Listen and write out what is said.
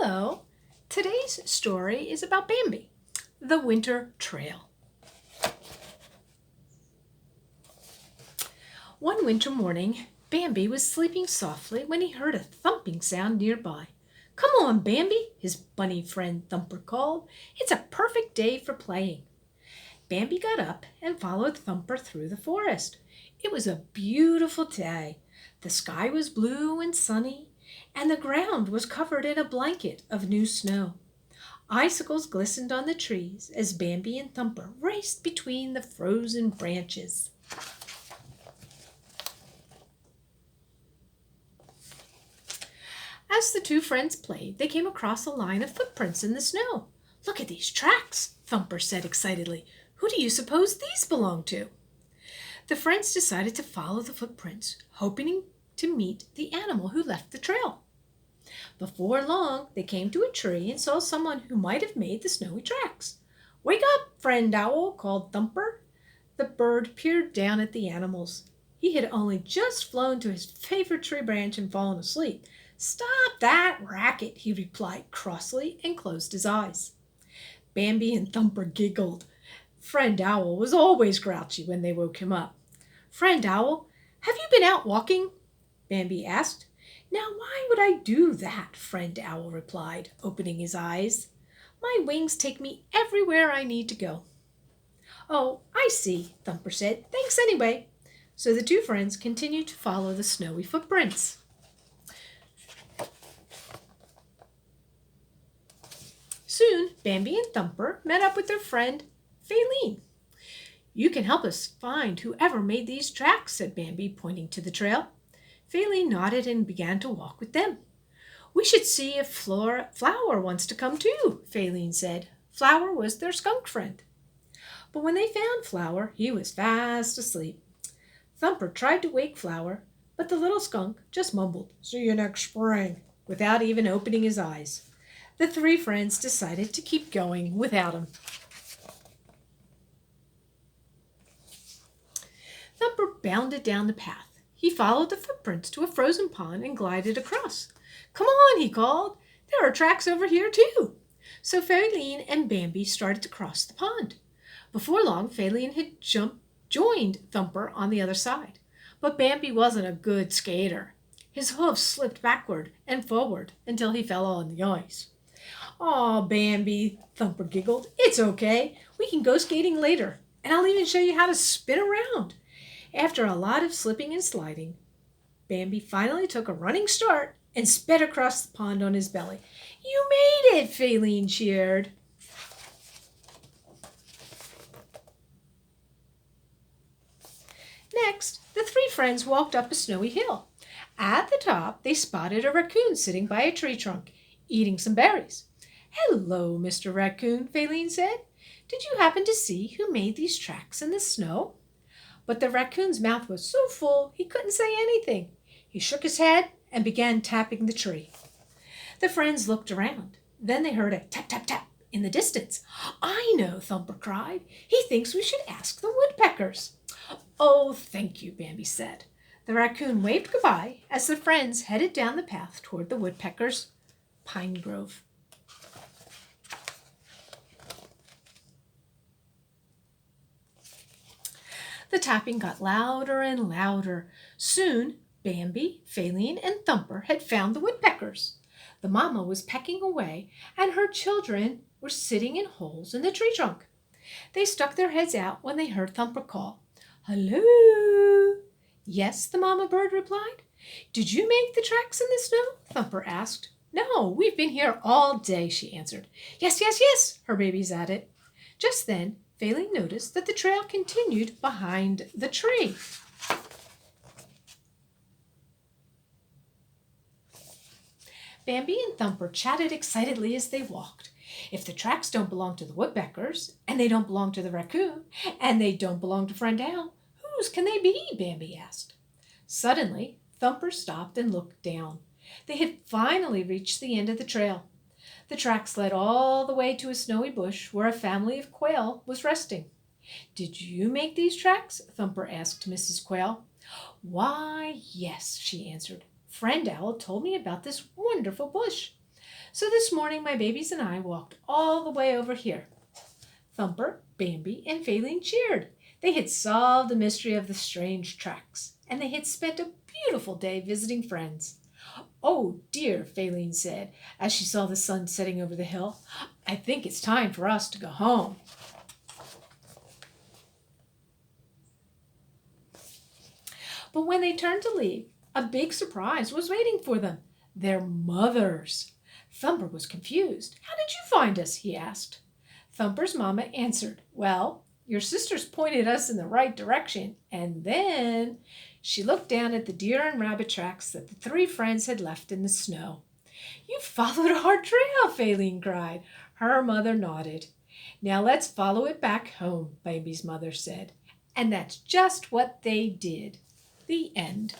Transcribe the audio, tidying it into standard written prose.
Hello. Today's story is about Bambi, the winter trail. One winter morning, Bambi was sleeping softly when he heard a thumping sound nearby. Come on, Bambi, his bunny friend Thumper called. It's a perfect day for playing. Bambi got up and followed Thumper through the forest. It was a beautiful day. The sky was blue and sunny, and the ground was covered in a blanket of new snow. Icicles glistened on the trees as Bambi and Thumper raced between the frozen branches. As the two friends played, they came across a line of footprints in the snow. Look at these tracks, Thumper said excitedly. Who do you suppose these belong to? The friends decided to follow the footprints, hoping to meet the animal who left the trail. Before long, they came to a tree and saw someone who might have made the snowy tracks. Wake up, friend owl, called Thumper. The bird peered down at the animals. He had only just flown to his favorite tree branch and fallen asleep. Stop that racket, he replied crossly and closed his eyes. Bambi and Thumper giggled. Friend Owl was always grouchy when they woke him up. Friend Owl, have you been out walking? Bambi asked. Now why would I do that? Friend Owl replied, opening his eyes. My wings take me everywhere I need to go. Oh, I see, Thumper said. Thanks anyway. So the two friends continued to follow the snowy footprints. Soon, Bambi and Thumper met up with their friend, Faline. You can help us find whoever made these tracks, said Bambi, pointing to the trail. Faline nodded and began to walk with them. We should see if Flower wants to come too, Faline said. Flower was their skunk friend. But when they found Flower, he was fast asleep. Thumper tried to wake Flower, but the little skunk just mumbled, See you next spring, without even opening his eyes. The three friends decided to keep going without him. Thumper bounded down the path. He followed the footprints to a frozen pond and glided across. Come on, he called. There are tracks over here too. So Faline and Bambi started to cross the pond. Before long, Faline had joined Thumper on the other side. But Bambi wasn't a good skater. His hoofs slipped backward and forward until he fell on the ice. Aw, Bambi, Thumper giggled. It's okay. We can go skating later, and I'll even show you how to spin around. After a lot of slipping and sliding, Bambi finally took a running start and sped across the pond on his belly. You made it, Faline cheered. Next, the three friends walked up a snowy hill. At the top, they spotted a raccoon sitting by a tree trunk, eating some berries. Hello, Mr. Raccoon, Faline said. Did you happen to see who made these tracks in the snow? But the raccoon's mouth was so full he couldn't say anything. He shook his head and began tapping the tree. The friends looked around. Then they heard a tap, tap, tap in the distance. I know, Thumper cried. He thinks we should ask the woodpeckers. Oh, thank you, Bambi said. The raccoon waved goodbye as the friends headed down the path toward the woodpeckers' pine grove. The tapping got louder and louder. Soon, Bambi, Faline, and Thumper had found the woodpeckers. The mama was pecking away, and her children were sitting in holes in the tree trunk. They stuck their heads out when they heard Thumper call, Hello? Yes, the mama bird replied. Did you make the tracks in the snow? Thumper asked. No, we've been here all day, she answered. Yes, yes, yes, her babies added. Just then, Faline noticed that the trail continued behind the tree. Bambi and Thumper chatted excitedly as they walked. If the tracks don't belong to the woodpeckers, and they don't belong to the raccoon, and they don't belong to Friend Owl, whose can they be? Bambi asked. Suddenly, Thumper stopped and looked down. They had finally reached the end of the trail. The tracks led all the way to a snowy bush where a family of quail was resting. Did you make these tracks? Thumper asked Mrs. Quail. Why, yes, she answered. Friend Owl told me about this wonderful bush. So the this morning my babies and I walked all the way over here." Thumper, Bambi, and Faline cheered. They had solved the mystery of the strange tracks, and they had spent a beautiful day visiting friends. "Oh dear," Faline said, as she saw the sun setting over the hill. "I think it's time for us to go home." But when they turned to leave, a big surprise was waiting for them. Their mothers. Thumper was confused. "How did you find us?" he asked. Thumper's mama answered, "Well, your sisters pointed us in the right direction, and then—" She looked down at the deer and rabbit tracks that the three friends had left in the snow. "You followed our trail," Faline cried. Her mother nodded. "Now let's follow it back home," Baby's mother said. And that's just what they did. The end.